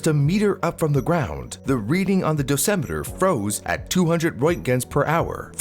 just a meter up from the ground, the reading on the dosimeter froze at 200 roentgens per hour.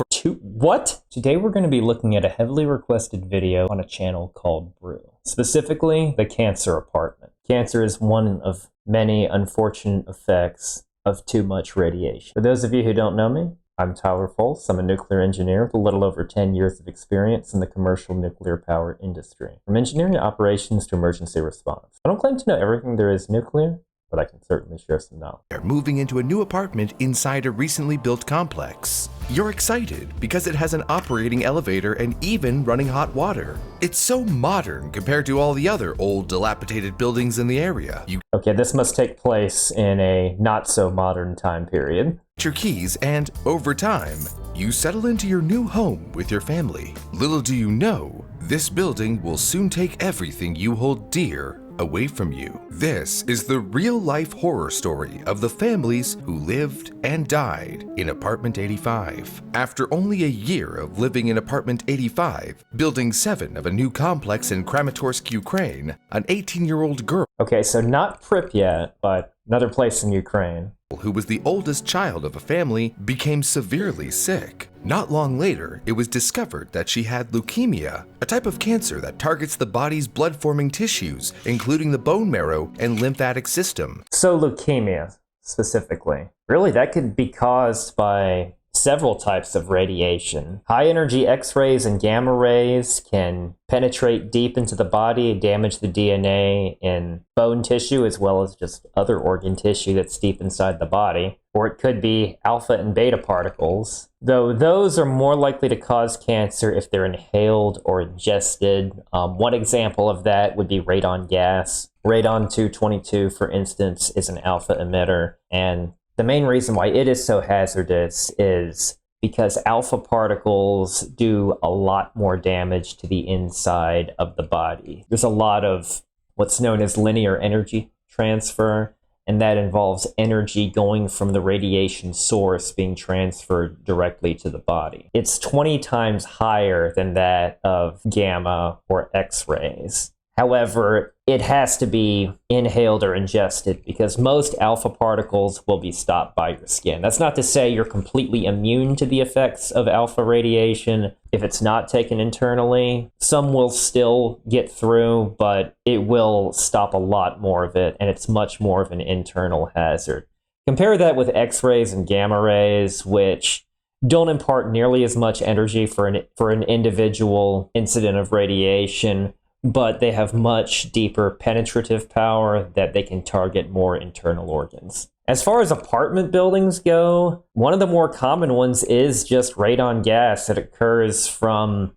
What? Today we're going to be looking at a heavily requested video on a channel called Brew. Specifically, the cancer apartment. Cancer is one of many unfortunate effects of too much radiation. For those of you who don't know me, I'm Tyler Folse. I'm a nuclear engineer with a little over 10 years of experience in the commercial nuclear power industry, from engineering operations to emergency response. I don't claim to know everything there is nuclear, but I can certainly share some knowledge. They're moving into a new apartment inside a recently built complex. You're excited because it has an operating elevator and even running hot water. It's so modern compared to all the other old, dilapidated buildings in the area. Okay, this must take place in a not-so-modern time period. Your keys, and over time, you settle into your new home with your family. Little do you know, this building will soon take everything you hold dear away from you. This is the real-life horror story of the families who lived and died in Apartment 85. After only a year of living in Apartment 85, Building 7 of a new complex in Kramatorsk, Ukraine, an 18-year-old girl— Okay, so not Pripyat, but another place in Ukraine— who was the oldest child of a family, became severely sick. Not long later, it was discovered that she had leukemia, a type of cancer that targets the body's blood-forming tissues, including the bone marrow and lymphatic system. So leukemia, specifically. Really, that could be caused by several types of radiation. High-energy X-rays and gamma rays can penetrate deep into the body and damage the DNA in bone tissue as well as just other organ tissue that's deep inside the body. Or it could be alpha and beta particles, though those are more likely to cause cancer if they're inhaled or ingested. One example of that would be radon gas. Radon-222, for instance, is an alpha emitter, and the main reason why it is so hazardous is because alpha particles do a lot more damage to the inside of the body. There's a lot of what's known as linear energy transfer, and that involves energy going from the radiation source being transferred directly to the body. It's 20 times higher than that of gamma or X-rays. However, it has to be inhaled or ingested because most alpha particles will be stopped by your skin. That's not to say you're completely immune to the effects of alpha radiation if it's not taken internally. Some will still get through, but it will stop a lot more of it, and it's much more of an internal hazard. Compare that with X-rays and gamma rays, which don't impart nearly as much energy for an individual incident of radiation, but they have much deeper penetrative power that they can target more internal organs. As far as apartment buildings go, one of the more common ones is just radon gas that occurs from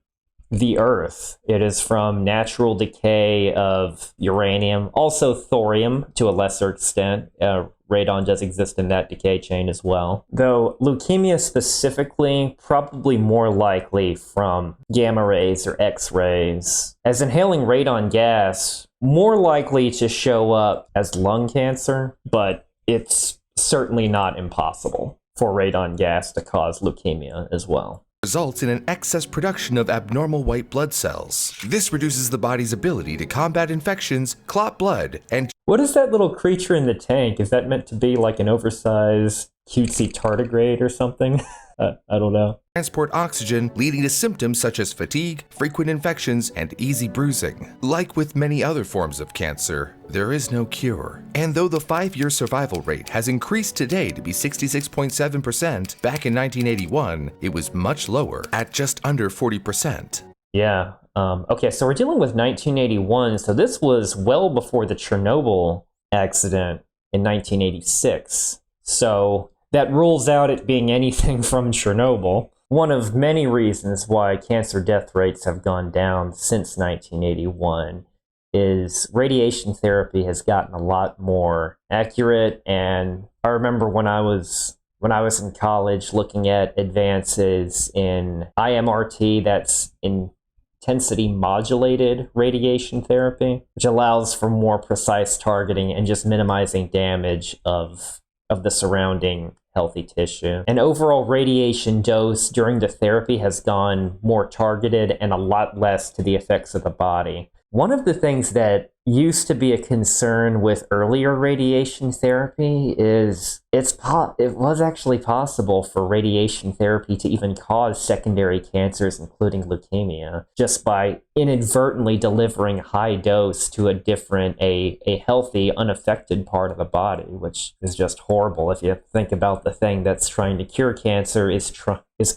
the earth. It is from natural decay of uranium, also thorium to a lesser extent. Radon does exist in that decay chain as well. Though leukemia specifically, probably more likely from gamma rays or X-rays. As inhaling radon gas, more likely to show up as lung cancer, but it's certainly not impossible for radon gas to cause leukemia as well. Results in an excess production of abnormal white blood cells. This reduces the body's ability to combat infections, clot blood, and— What is that little creature in the tank? Is that meant to be like an oversized cutesy tardigrade or something? I don't know. Transport oxygen, leading to symptoms such as fatigue, frequent infections, and easy bruising. Like with many other forms of cancer, there is no cure. And though the 5-year survival rate has increased today to be 66.7%, back in 1981, it was much lower at just under 40%. Yeah. Okay, so we're dealing with 1981, so this was well before the Chernobyl accident in 1986. So that rules out it being anything from Chernobyl. One of many reasons why cancer death rates have gone down since 1981 is radiation therapy has gotten a lot more accurate. And I remember when I was in college looking at advances in IMRT, that's intensity modulated radiation therapy, which allows for more precise targeting and just minimizing damage of the surrounding healthy tissue. And overall radiation dose during the therapy has gone more targeted and a lot less to the effects of the body. One of the things that used to be a concern with earlier radiation therapy is it was actually possible for radiation therapy to even cause secondary cancers, including leukemia, just by inadvertently delivering high dose to a healthy, unaffected part of the body, which is just horrible if you think about the thing that's trying to cure cancer is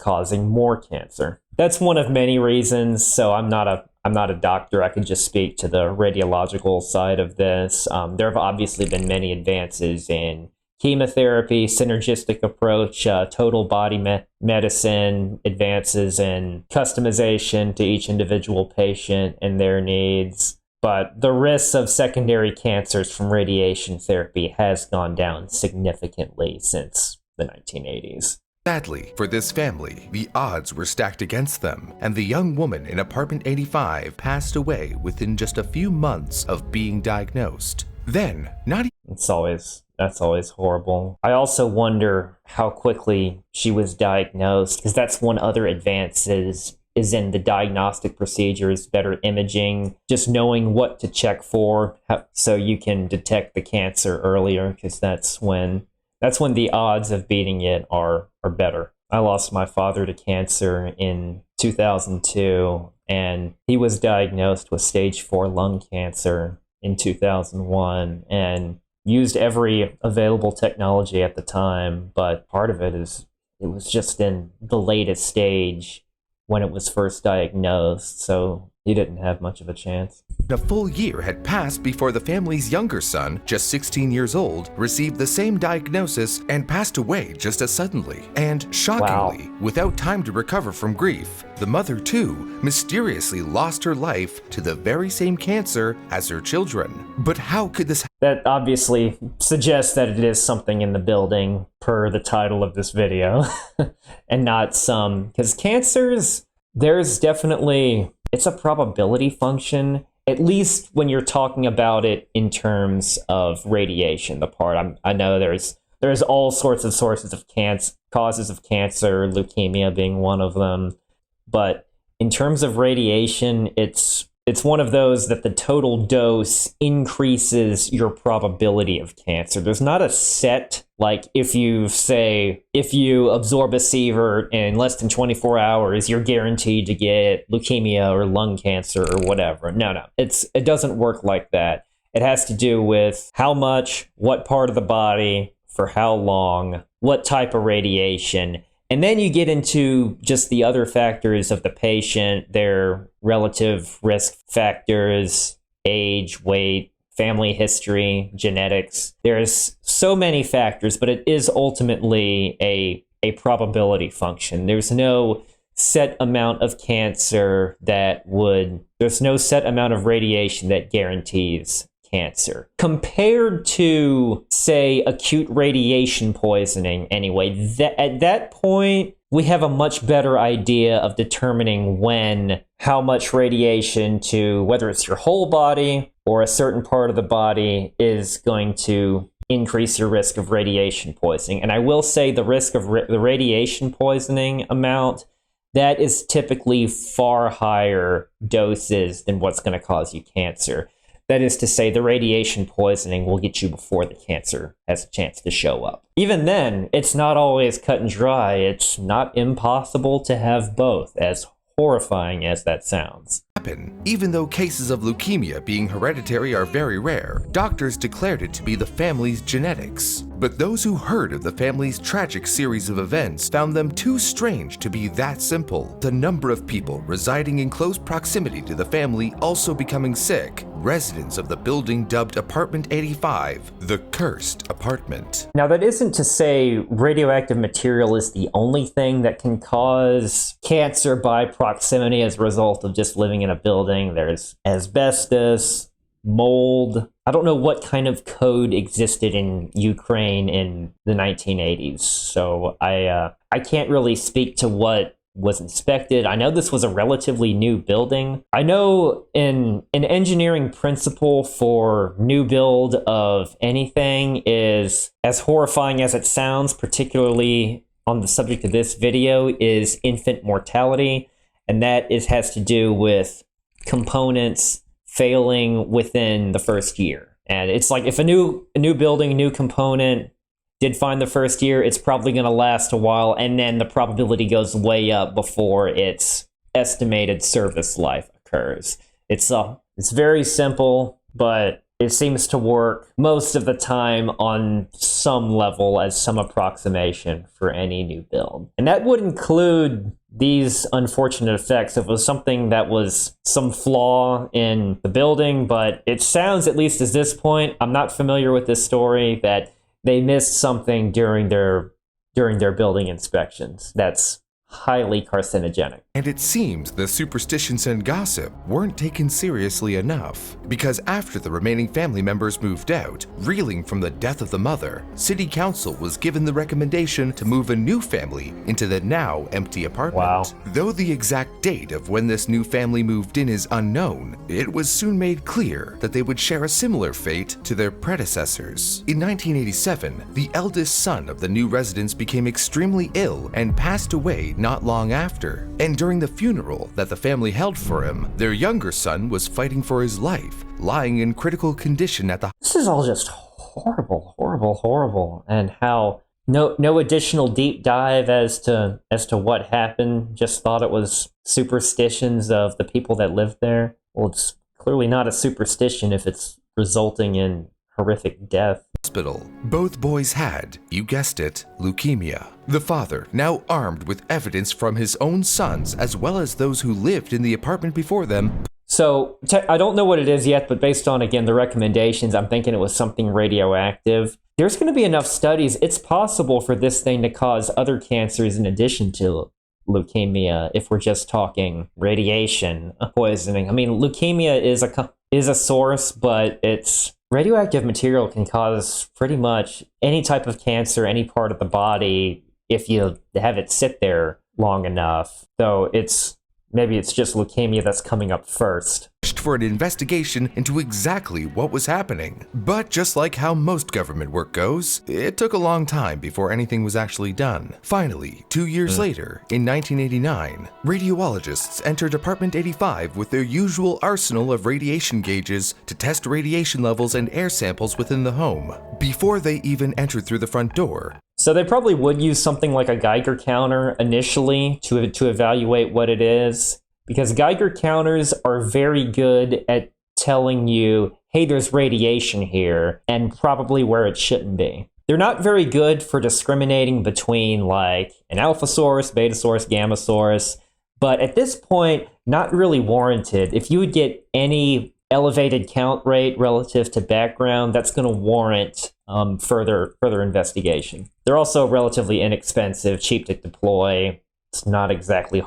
causing more cancer. That's one of many reasons, so I'm not a doctor. I can just speak to the radiological side of this. There have obviously been many advances in chemotherapy, synergistic approach, total body medicine, advances in customization to each individual patient and their needs. But the risks of secondary cancers from radiation therapy has gone down significantly since the 1980s. Sadly, for this family, the odds were stacked against them, and the young woman in apartment 85 passed away within just a few months of being diagnosed. Then, That's always horrible. I also wonder how quickly she was diagnosed, because that's one other advance is in the diagnostic procedures, better imaging, just knowing what to check for so you can detect the cancer earlier, because that's when the odds of beating it are better. I lost my father to cancer in 2002, and he was diagnosed with stage 4 lung cancer in 2001, and used every available technology at the time, but part of it was just in the latest stage when it was first diagnosed, so he didn't have much of a chance. a full year had passed before the family's younger son, just 16 years old, received the same diagnosis and passed away just as suddenly. And shockingly, without time to recover from grief, the mother too mysteriously lost her life to the very same cancer as her children. But how could this That obviously suggests that it is something in the building, per the title of this video, and not because cancers, there's definitely, it's a probability function, at least when you're talking about it in terms of radiation. I know there's all sorts of sources of causes of cancer, leukemia being one of them, but in terms of radiation, it's one of those that the total dose increases your probability of cancer. There's not a set, like if you absorb a sievert in less than 24 hours, you're guaranteed to get leukemia or lung cancer or whatever. No. It doesn't work like that. It has to do with how much, what part of the body, for how long, what type of radiation. And then you get into just the other factors of the patient, their relative risk factors, age, weight, family history, genetics. There's so many factors, but it is ultimately a probability function. There's no set amount of cancer there's no set amount of radiation that guarantees cancer. Compared to, say, acute radiation poisoning, anyway, at that point, we have a much better idea of determining how much radiation to, whether it's your whole body or a certain part of the body, is going to increase your risk of radiation poisoning. And I will say the risk of the radiation poisoning amount, that is typically far higher doses than what's going to cause you cancer. That is to say, the radiation poisoning will get you before the cancer has a chance to show up. Even then, it's not always cut and dry. It's not impossible to have both, as horrifying as that sounds. Even though cases of leukemia being hereditary are very rare, doctors declared it to be the family's genetics. But those who heard of the family's tragic series of events found them too strange to be that simple. The number of people residing in close proximity to the family also becoming sick, residents of the building dubbed Apartment 85 the cursed apartment. Now, that isn't to say radioactive material is the only thing that can cause cancer by proximity as a result of just living in a building. There's asbestos, mold. I don't know what kind of code existed in Ukraine in the 1980s, so I can't really speak to what was inspected. I know this was a relatively new building. I know an engineering principle for new build of anything is, as horrifying as it sounds, particularly on the subject of this video, is infant mortality, and that has to do with components failing within the first year. And it's like if a new building, new component did fine the first year, it's probably going to last a while, and then the probability goes way up before its estimated service life occurs. It's very simple, but it seems to work most of the time on some level as some approximation for any new build. And that would include these unfortunate effects. If it was something that was some flaw in the building, but it sounds, at least at this point, I'm not familiar with this story, that they missed something during their building inspections that's highly carcinogenic. And it seems the superstitions and gossip weren't taken seriously enough, because after the remaining family members moved out, reeling from the death of the mother, City Council was given the recommendation to move a new family into the now empty apartment. Wow. Though the exact date of when this new family moved in is unknown, it was soon made clear that they would share a similar fate to their predecessors. In 1987, the eldest son of the new residents became extremely ill and passed away not long after. And during the funeral that the family held for him, their younger son was fighting for his life, lying in critical condition at the... This is all just horrible. And how no additional deep dive as to what happened, just thought it was superstitions of the people that lived there. Well, it's clearly not a superstition if it's resulting in horrific death. Hospital. Both boys had, you guessed it, leukemia. The father, now armed with evidence from his own sons as well as those who lived in the apartment before them. So, I don't know what it is yet, but based on, again, the recommendations, I'm thinking it was something radioactive. There's going to be enough studies. It's possible for this thing to cause other cancers in addition to leukemia, if we're just talking radiation poisoning. I mean, leukemia is a source, but it's... Radioactive material can cause pretty much any type of cancer, any part of the body, if you have it sit there long enough. So maybe it's just leukemia that's coming up first. For an investigation into exactly what was happening. But just like how most government work goes, it took a long time before anything was actually done. Finally, 2 years later, in 1989, radiologists entered Apartment 85 with their usual arsenal of radiation gauges to test radiation levels and air samples within the home. Before they even entered through the front door, so they probably would use something like a Geiger counter initially to evaluate what it is, because Geiger counters are very good at telling you, hey, there's radiation here, and probably where it shouldn't be. They're not very good for discriminating between like an alpha source, beta source, gamma source, but at this point, not really warranted. If you would get any elevated count rate relative to background, that's going to warrant further investigation. They're also relatively inexpensive, cheap to deploy. It's not exactly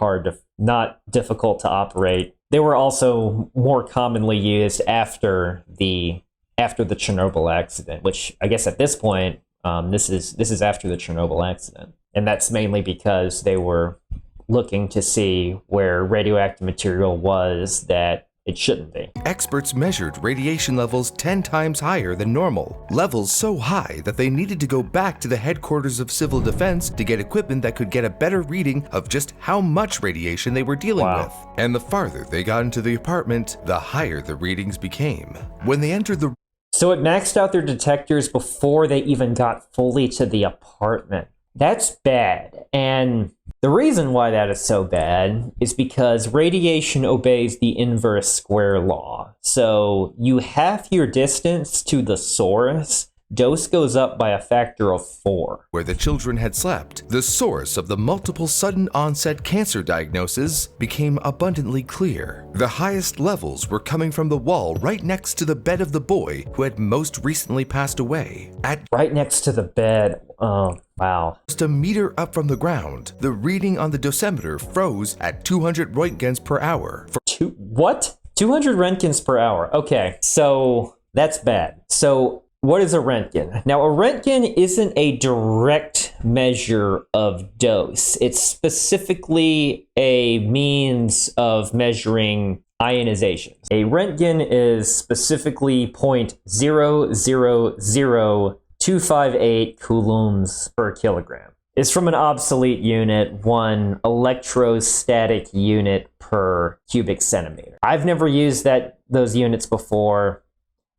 not difficult to operate. They were also more commonly used after the Chernobyl accident, which I guess at this point, this is after the Chernobyl accident, and that's mainly because they were looking to see where radioactive material was that it shouldn't be. Experts measured radiation levels 10 times higher than normal, levels so high that they needed to go back to the headquarters of Civil Defense to get equipment that could get a better reading of just how much radiation they were dealing with. And the farther they got into the apartment, the higher the readings became. When they entered the... So it maxed out their detectors before they even got fully to the apartment. That's bad. And the reason why that is so bad is because radiation obeys the inverse square law. So you half your distance to the source, dose goes up by a factor of 4. Where the children had slept, the source of the multiple sudden onset cancer diagnoses became abundantly clear. The highest levels were coming from the wall right next to the bed of the boy who had most recently passed away. Right next to the bed. Oh, wow. Just a meter up from the ground, the reading on the dosimeter froze at 200 roentgens per hour. What? 200 roentgens per hour. Okay, so that's bad. So what is a Roentgen? Now, a Roentgen isn't a direct measure of dose. It's specifically a means of measuring ionizations. A Roentgen is specifically 0.000258 coulombs per kilogram. is from an obsolete unit, 1 electrostatic unit per cubic centimeter. I've never used those units before.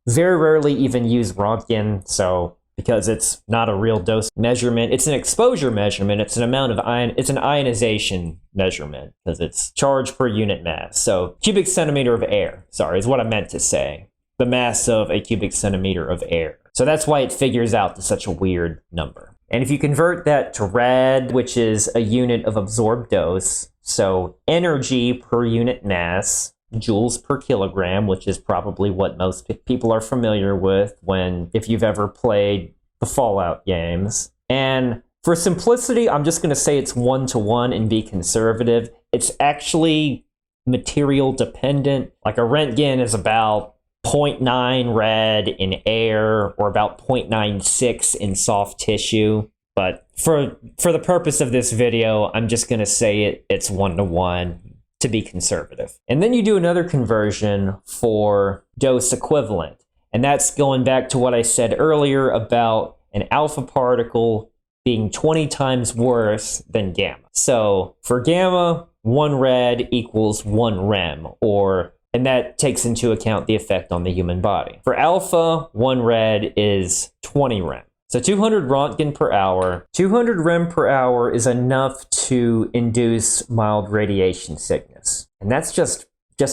Very rarely even use Rontgen, so because it's not a real dose measurement. It's an exposure measurement. It's an amount of it's an ionization measurement because it's charge per unit mass. So cubic centimeter of air, sorry, is what I meant to say. The mass of a cubic centimeter of air. So that's why it figures out to such a weird number. And if you convert that to rad, which is a unit of absorbed dose, so energy per unit mass, joules per kilogram, which is probably what most people are familiar with if you've ever played the Fallout games. And for simplicity, I'm just going to say it's 1-to-1 and be conservative. It's actually material dependent. Like a Roentgen is about 0.9 rad in air or about 0.96 in soft tissue. But for the purpose of this video, I'm just going to say it's 1-to-1. To be conservative. And then you do another conversion for dose equivalent. And that's going back to what I said earlier about an alpha particle being 20 times worse than gamma. So for gamma, 1 rad equals 1 rem, and that takes into account the effect on the human body. For alpha, 1 rad is 20 rem. So 200 Rontgen per hour. 200 rem per hour is enough to induce mild radiation sickness. And that's just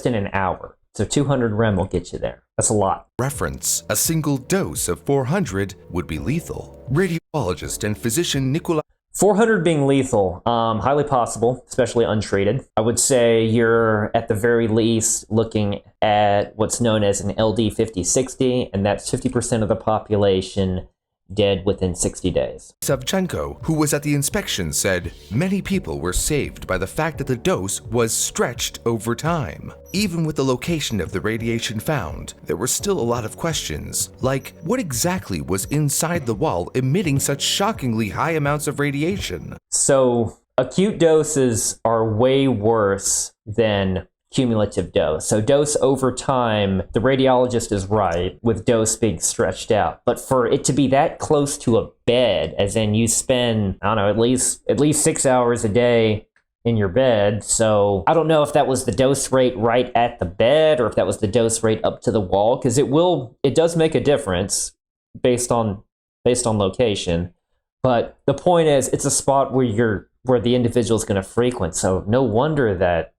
in an hour. So 200 rem will get you there. That's a lot. Reference: a single dose of 400 would be lethal. Radiologist and physician Nikolai 400 being lethal, highly possible, especially untreated. I would say you're at the very least looking at what's known as an LD 50-60, and that's 50% of the population dead within 60 days. Savchenko, who was at the inspection, said many people were saved by the fact that the dose was stretched over time. Even with the location of the radiation found, there were still a lot of questions, like what exactly was inside the wall emitting such shockingly high amounts of radiation? So acute doses are way worse than cumulative dose. So dose over time, the radiologist is right with dose being stretched out. But for it to be that close to a bed, as in you spend, I don't know, at least 6 hours a day in your bed. So I don't know if that was the dose rate right at the bed or if that was the dose rate up to the wall, because it does make a difference based on location. But the point is, it's a spot where the individual is going to frequent. So no wonder that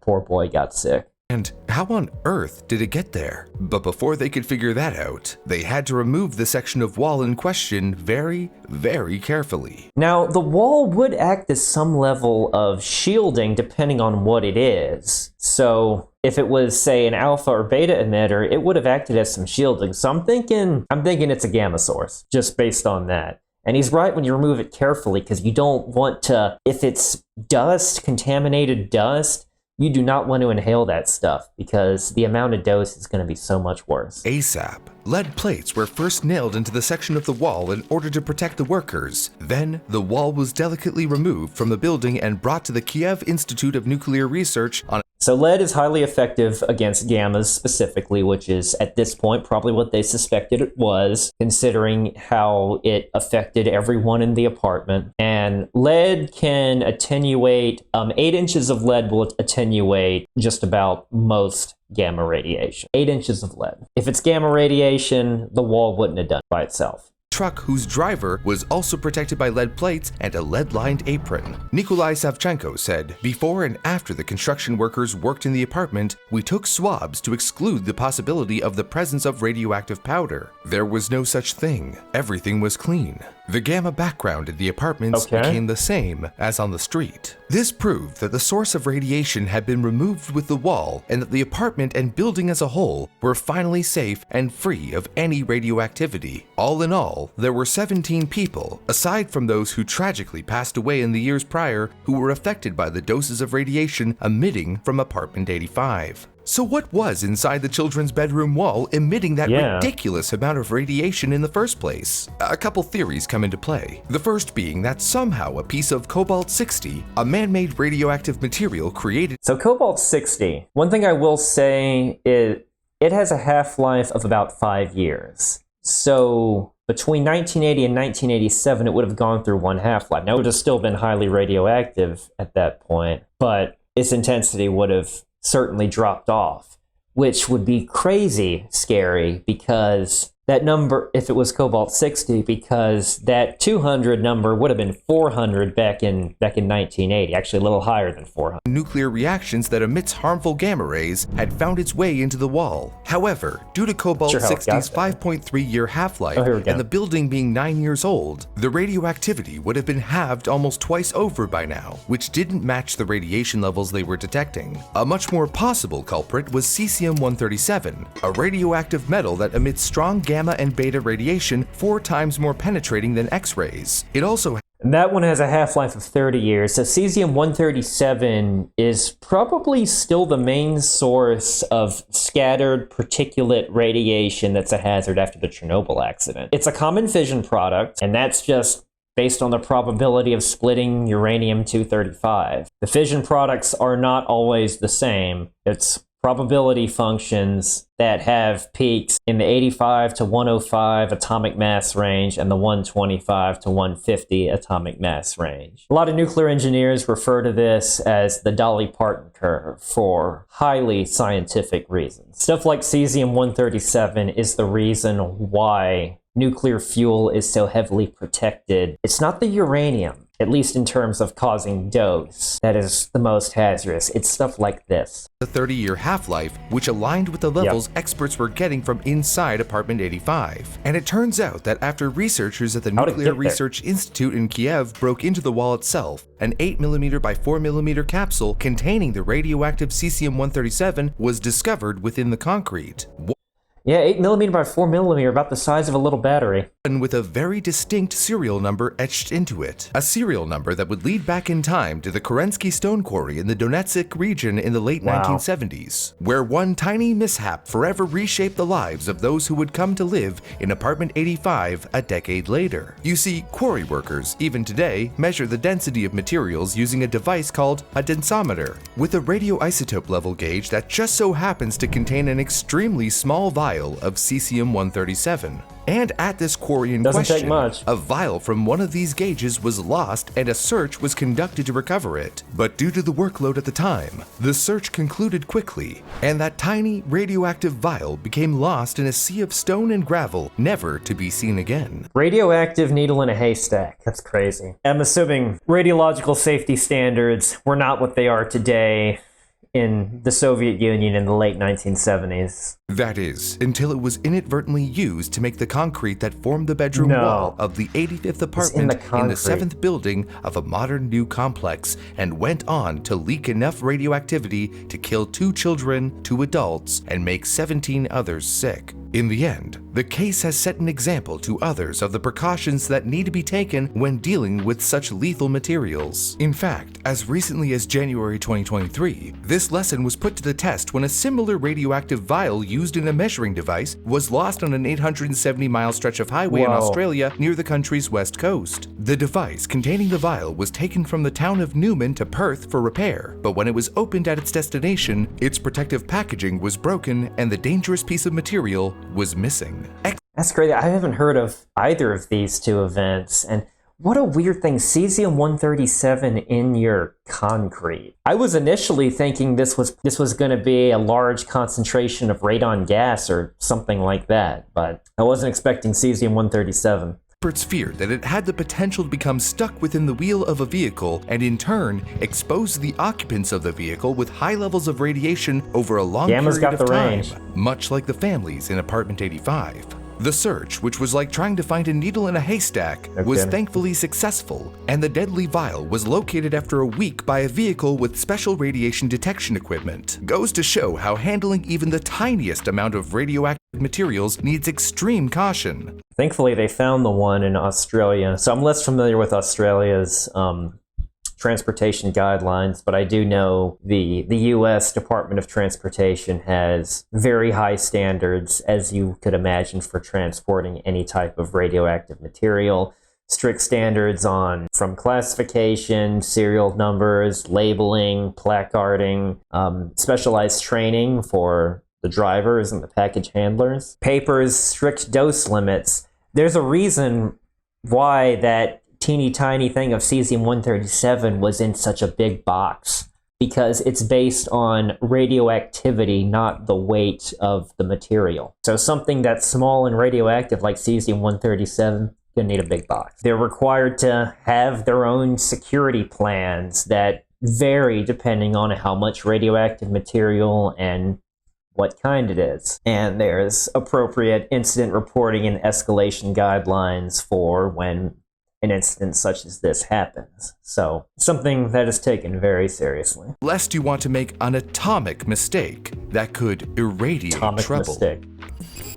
poor boy got sick. And how on earth did it get there? But before they could figure that out, they had to remove the section of wall in question very, very carefully. Now, the wall would act as some level of shielding depending on what it is. So if it was, say, an alpha or beta emitter, it would have acted as some shielding. So I'm thinking it's a gamma source, just based on that. And he's right when you remove it carefully, because you don't want to, if it's dust, contaminated dust, you do not want to inhale that stuff because the amount of dose is going to be so much worse. ASAP. Lead plates were first nailed into the section of the wall in order to protect the workers. Then, the wall was delicately removed from the building and brought to the Kiev Institute of Nuclear Research on. So lead is highly effective against gammas specifically, which is at this point probably what they suspected it was, considering how it affected everyone in the apartment. And lead can attenuate, 8 inches of lead will attenuate just about most gamma radiation. 8 inches of lead. If it's gamma radiation, the wall wouldn't have done by itself. Truck whose driver was also protected by lead plates and a lead-lined apron. Nikolai Savchenko said, before and after the construction workers worked in the apartment, we took swabs to exclude the possibility of the presence of radioactive powder. There was no such thing. Everything was clean. The gamma background in the apartments became the same as on the street. This proved that the source of radiation had been removed with the wall and that the apartment and building as a whole were finally safe and free of any radioactivity. All in all, there were 17 people, aside from those who tragically passed away in the years prior, who were affected by the doses of radiation emitting from apartment 85. So what was inside the children's bedroom wall emitting that ridiculous amount of radiation in the first place? A couple theories come into play. The first being that somehow a piece of cobalt-60, a man-made radioactive material created. So cobalt-60, one thing I will say is it has a half-life of about 5 years. So between 1980 and 1987, it would have gone through one half-life. Now, it would have still been highly radioactive at that point, but its intensity would have certainly dropped off, which would be crazy scary because that number, if it was cobalt-60, because that 200 number would have been 400 back in 1980, actually a little higher than 400. Nuclear reactions that emits harmful gamma rays had found its way into the wall. However, due to cobalt-60's 5.3-year half-life and the building being 9 years old, the radioactivity would have been halved almost twice over by now, which didn't match the radiation levels they were detecting. A much more possible culprit was cesium-137, a radioactive metal that emits strong gamma and beta radiation 4 times more penetrating than X-rays. It also that one has a half-life of 30 years, so cesium-137 is probably still the main source of scattered particulate radiation that's a hazard after the Chernobyl accident. It's a common fission product, and that's just based on the probability of splitting uranium-235. The fission products are not always the same. It's probability functions that have peaks in the 85 to 105 atomic mass range and the 125 to 150 atomic mass range. A lot of nuclear engineers refer to this as the Dolly Parton curve for highly scientific reasons. Stuff like cesium-137 is the reason why nuclear fuel is so heavily protected. It's not the uranium, at least in terms of causing dose, that is the most hazardous. It's stuff like this. The 30-year half-life, which aligned with the levels experts were getting from inside Apartment 85. And it turns out that after researchers at the Nuclear Research Institute in Kiev broke into the wall itself, an 8mm by 4mm capsule containing the radioactive cesium-137 was discovered within the concrete. Yeah, 8mm by 4mm, about the size of a little battery. And with a very distinct serial number etched into it. A serial number that would lead back in time to the Kerensky Stone Quarry in the Donetsk region in the late 1970s, where one tiny mishap forever reshaped the lives of those who would come to live in Apartment 85 a decade later. You see, quarry workers, even today, measure the density of materials using a device called a densometer, with a radioisotope level gauge that just so happens to contain an extremely small vial of cesium-137. And at this quarry in question, a vial from one of these gauges was lost and a search was conducted to recover it. But due to the workload at the time, the search concluded quickly, and that tiny radioactive vial became lost in a sea of stone and gravel, never to be seen again. Radioactive needle in a haystack. That's crazy. I'm assuming radiological safety standards were not what they are today in the Soviet Union in the late 1970s. That is, until it was inadvertently used to make the concrete that formed the bedroom wall of the 85th apartment in the 7th building of a modern new complex, and went on to leak enough radioactivity to kill 2 children, 2 adults, and make 17 others sick. In the end, the case has set an example to others of the precautions that need to be taken when dealing with such lethal materials. In fact, as recently as January 2023, this lesson was put to the test when a similar radioactive vial used in a measuring device was lost on an 870-mile stretch of highway in Australia near the country's west coast. The device containing the vial was taken from the town of Newman to Perth for repair, but when it was opened at its destination, its protective packaging was broken and the dangerous piece of material was missing. That's great. I haven't heard of either of these 2 events, and what a weird thing, cesium-137 in your concrete. I was initially thinking this was going to be a large concentration of radon gas or something like that, but I wasn't expecting cesium-137. Experts feared that it had the potential to become stuck within the wheel of a vehicle and in turn expose the occupants of the vehicle with high levels of radiation over a long period of time, much like the families in Apartment 85. The search, which was like trying to find a needle in a haystack, was thankfully successful, and the deadly vial was located after a week by a vehicle with special radiation detection equipment. Goes to show how handling even the tiniest amount of radioactive materials needs extreme caution. Thankfully, they found the one in Australia, so I'm less familiar with Australia's transportation guidelines, but I do know the U.S. Department of Transportation has very high standards, as you could imagine, for transporting any type of radioactive material. Strict standards from classification, serial numbers, labeling, placarding, specialized training for the drivers and the package handlers, papers, strict dose limits. There's a reason why that teeny tiny thing of cesium-137 was in such a big box, because it's based on radioactivity, not the weight of the material. So something that's small and radioactive like cesium-137 gonna need a big box. They're required to have their own security plans that vary depending on how much radioactive material and what kind it is. And there's appropriate incident reporting and escalation guidelines for when an incident such as this happens. So, something that is taken very seriously. Lest you want to make an atomic mistake that could irradiate Atomic trouble. mistake.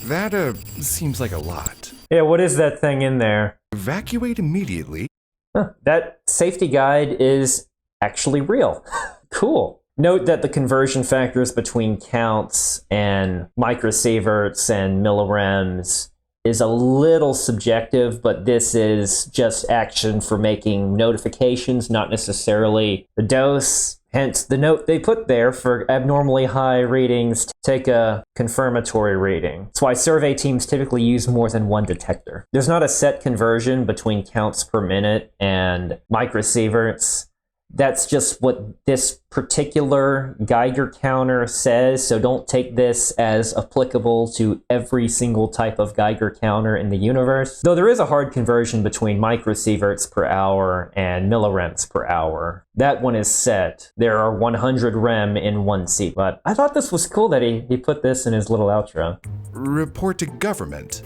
That seems like a lot. Yeah, what is that thing in there? Evacuate immediately. Huh, that safety guide is actually real. Cool. Note that the conversion factors between counts and microsieverts and millirems is a little subjective, but this is just action for making notifications, not necessarily the dose. Hence the note they put there for abnormally high readings to take a confirmatory reading. That's why survey teams typically use more than one detector. There's not a set conversion between counts per minute and microsieverts. That's just what this particular Geiger counter says, so don't take this as applicable to every single type of Geiger counter in the universe. Though there is a hard conversion between microsieverts per hour and millirems per hour. That one is set. There are 100 rem in 1 seat. But I thought this was cool that he put this in his little outro. Report to government.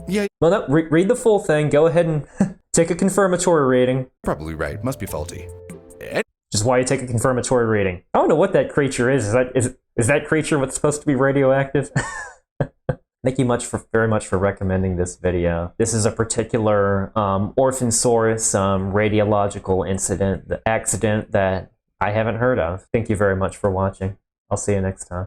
Yeah, Well, no, read the full thing. Go ahead and take a confirmatory reading. probably right. Must be faulty. Which is why you take a confirmatory reading. I don't know what that creature is. Is that creature what's supposed to be radioactive? Thank you very much for recommending this video. This is a particular orphan source radiological accident that I haven't heard of. Thank you very much for watching. I'll see you next time.